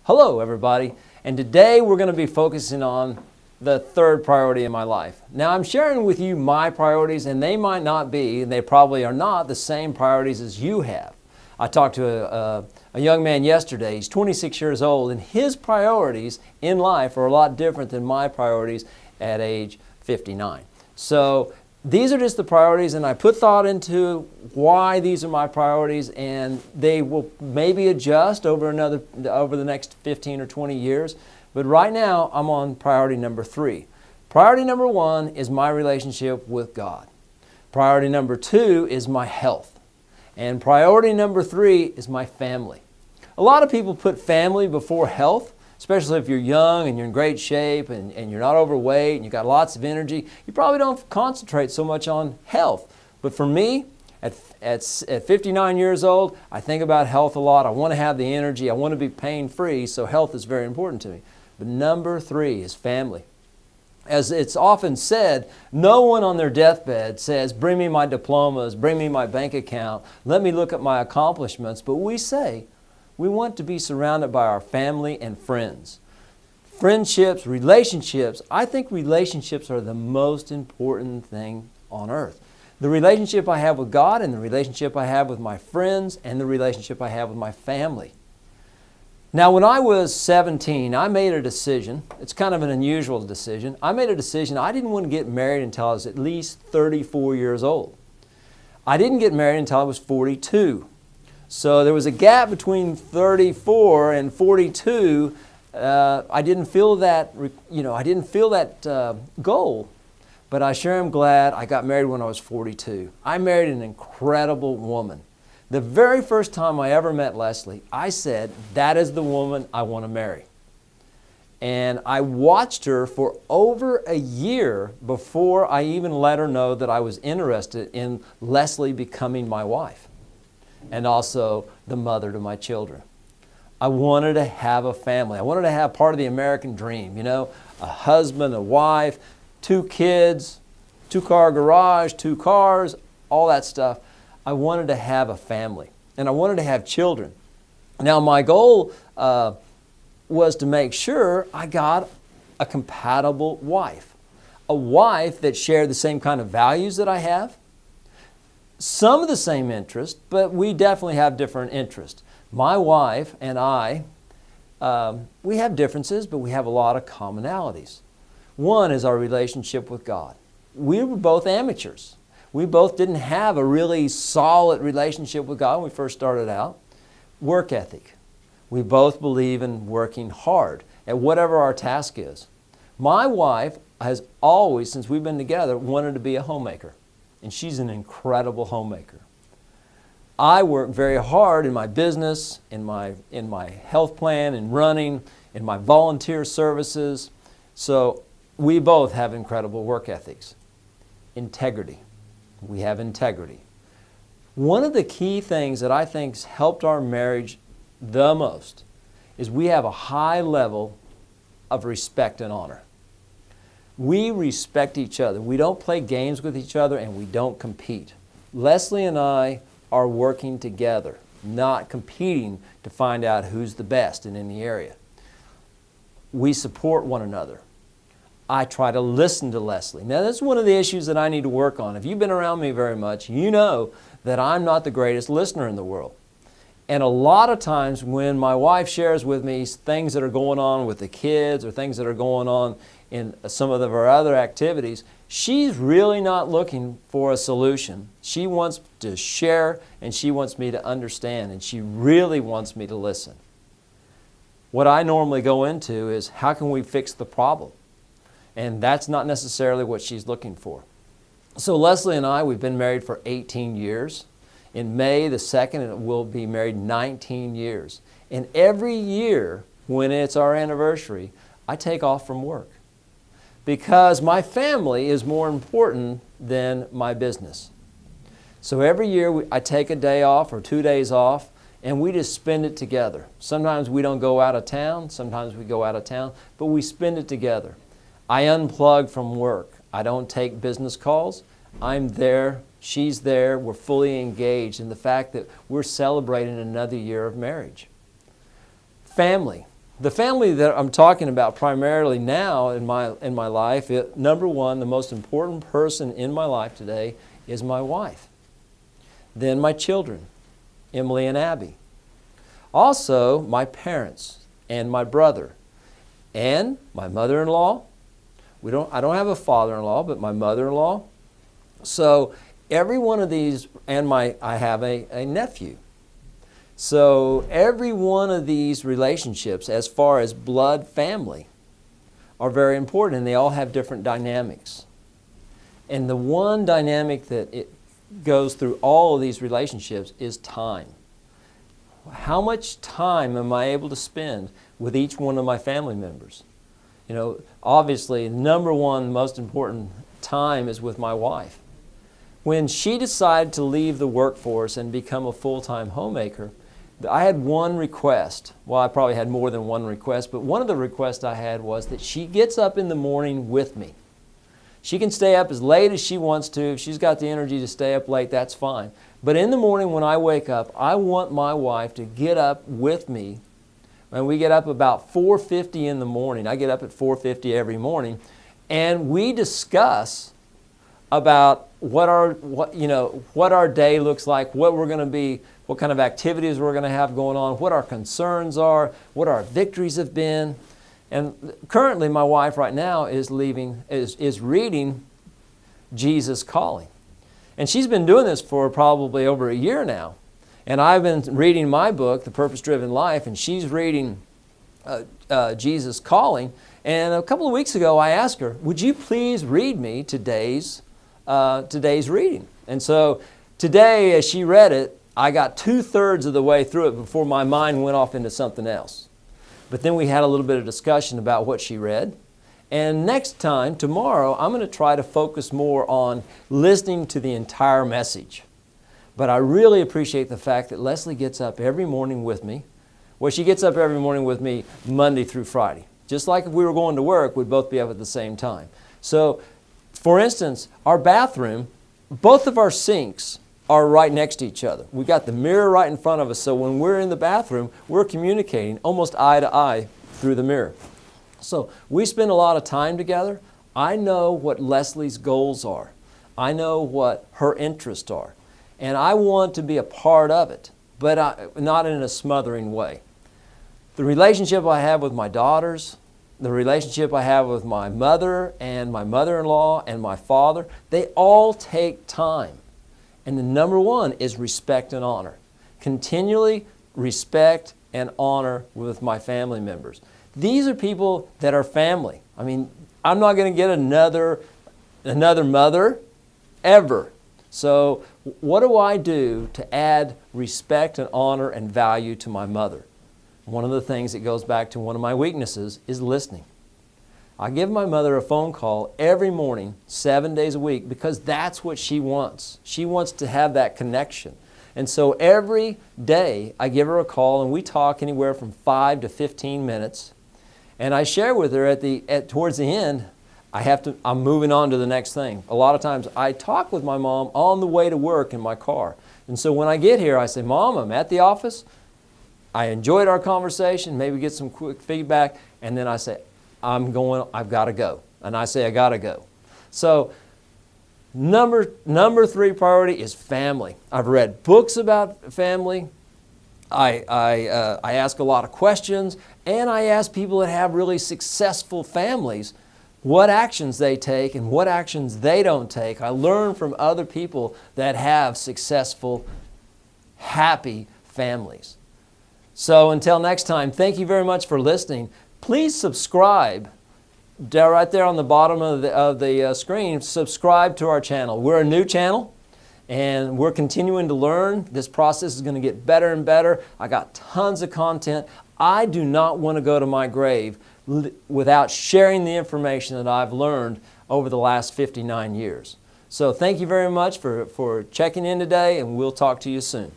Hello, everybody, and today we're going to be focusing on the third priority in my life. Now, I'm sharing with you my priorities, and they might not be, and they probably are not, the same priorities as you have. I talked to a young man yesterday. He's 26 years old, and his priorities in life are a lot different than my priorities at age 59. So these are just the priorities, and I put thought into why these are my priorities, and they will maybe adjust over the next 15 or 20 years. But right now, I'm on priority number 3. Priority number 1 is my relationship with God. Priority number 2 is my health. And priority number 3 is my family. A lot of people put family before health, especially if you're young and you're in great shape and you're not overweight and you've got lots of energy. You probably don't concentrate so much on health. But for me, at 59 years old, I think about health a lot. I want to have the energy. I want to be pain-free, so health is very important to me. But number 3 is family. As it's often said, no one on their deathbed says, bring me my diplomas, bring me my bank account, let me look at my accomplishments. But we say, we want to be surrounded by our family and friends. Friendships, relationships, I think relationships are the most important thing on earth. The relationship I have with God and the relationship I have with my friends and the relationship I have with my family. Now, when I was 17, I made a decision. It's kind of an unusual decision. I made a decision. I didn't want to get married until I was at least 34 years old. I didn't get married until I was 42. So there was a gap between 34 and 42. I didn't feel that, goal, but I sure am glad I got married when I was 42. I married an incredible woman. The very first time I ever met Leslie, I said, that is the woman I want to marry. And I watched her for over a year before I even let her know that I was interested in Leslie becoming my wife, and also the mother to my children. I wanted to have a family. I wanted to have part of the American dream, a husband, a wife, 2 kids, 2-car garage, 2 cars, all that stuff. I wanted to have a family, and I wanted to have children. Now, my goal was to make sure I got a compatible wife, a wife that shared the same kind of values that I have, some of the same interests, but we definitely have different interests. My wife and I, we have differences, but we have a lot of commonalities. One is our relationship with God. We were both amateurs. We both didn't have a really solid relationship with God when we first started out. Work ethic. We both believe in working hard at whatever our task is. My wife has always, since we've been together, wanted to be a homemaker. And she's an incredible homemaker. I work very hard in my business, in my health plan, in running, in my volunteer services. So we both have incredible work ethics. Integrity. We have integrity. One of the key things that I think has helped our marriage the most is we have a high level of respect and honor. We respect each other. We don't play games with each other, and we don't compete. Leslie and I are working together, not competing to find out who's the best in any area. We support one another. I try to listen to Leslie. Now, that's one of the issues that I need to work on. If you've been around me very much, you know that I'm not the greatest listener in the world. And a lot of times when my wife shares with me things that are going on with the kids or things that are going on in some of our other activities, she's really not looking for a solution. She wants to share, and she wants me to understand, and she really wants me to listen. What I normally go into is, how can we fix the problem? And that's not necessarily what she's looking for. So Leslie and I, we've been married for 18 years. In May the 2nd, we'll be married 19 years. And every year, when it's our anniversary, I take off from work, because my family is more important than my business. So every year I take a day off or 2 days off, and we just spend it together. Sometimes we don't go out of town, sometimes we go out of town, but we spend it together. I unplug from work. I don't take business calls. I'm there, she's there, we're fully engaged in the fact that we're celebrating another year of marriage. Family. The family that I'm talking about primarily now in my life, number one, the most important person in my life today is my wife. Then my children, Emily and Abby. Also, my parents and my brother and my mother-in-law. I don't have a father-in-law, but my mother-in-law. So every one of these, and I have a nephew. So every one of these relationships, as far as blood family, are very important, and they all have different dynamics. And the one dynamic that it goes through all of these relationships is time. How much time am I able to spend with each one of my family members? You know, obviously, number one, most important time is with my wife. When she decided to leave the workforce and become a full-time homemaker, I had one request. Well, I probably had more than one request, but one of the requests I had was that she gets up in the morning with me. She can stay up as late as she wants to. If she's got the energy to stay up late, that's fine. But in the morning when I wake up, I want my wife to get up with me. And we get up about 4:50 in the morning. I get up at 4:50 every morning, and we discuss about what our day looks like, what we're going to be, what kind of activities we're going to have going on, what our concerns are, what our victories have been. And currently my wife right now is reading Jesus Calling. And she's been doing this for probably over a year now. And I've been reading my book, The Purpose-Driven Life, and she's reading Jesus Calling. And a couple of weeks ago I asked her, would you please read me today's reading? And so today, as she read it, I got 2/3 of the way through it before my mind went off into something else. But then we had a little bit of discussion about what she read. And next time, tomorrow, I'm going to try to focus more on listening to the entire message. But I really appreciate the fact that Leslie gets up every morning with me. Well, she gets up every morning with me Monday through Friday. Just like if we were going to work, we'd both be up at the same time. So, for instance, our bathroom, both of our sinks are right next to each other. We've got the mirror right in front of us, so when we're in the bathroom, we're communicating almost eye to eye through the mirror. So we spend a lot of time together. I know what Leslie's goals are. I know what her interests are. And I want to be a part of it, but not in a smothering way. The relationship I have with my daughters, the relationship I have with my mother and my mother-in-law and my father, they all take time. And the number one is respect and honor. Continually respect and honor with my family members. These are people that are family. I mean, I'm not going to get another mother ever. So what do I do to add respect and honor and value to my mother? One of the things that goes back to one of my weaknesses is listening. I give my mother a phone call every morning, 7 days a week, because that's what she wants. She wants to have that connection. And so every day I give her a call and we talk anywhere from 5 to 15 minutes. And I share with her towards the end, I'm moving on to the next thing. A lot of times I talk with my mom on the way to work in my car. And so when I get here, I say, Mom, I'm at the office. I enjoyed our conversation, maybe get some quick feedback, and then I say, I've got to go. And I say, I got to go. So number 3 priority is family. I've read books about family. I ask a lot of questions, and I ask people that have really successful families what actions they take and what actions they don't take. I learn from other people that have successful, happy families. So until next time, thank you very much for listening. Please subscribe. Right there on the bottom of the screen, subscribe to our channel. We're a new channel, and we're continuing to learn. This process is going to get better and better. I got tons of content. I do not want to go to my grave without sharing the information that I've learned over the last 59 years. So thank you very much for checking in today, and we'll talk to you soon.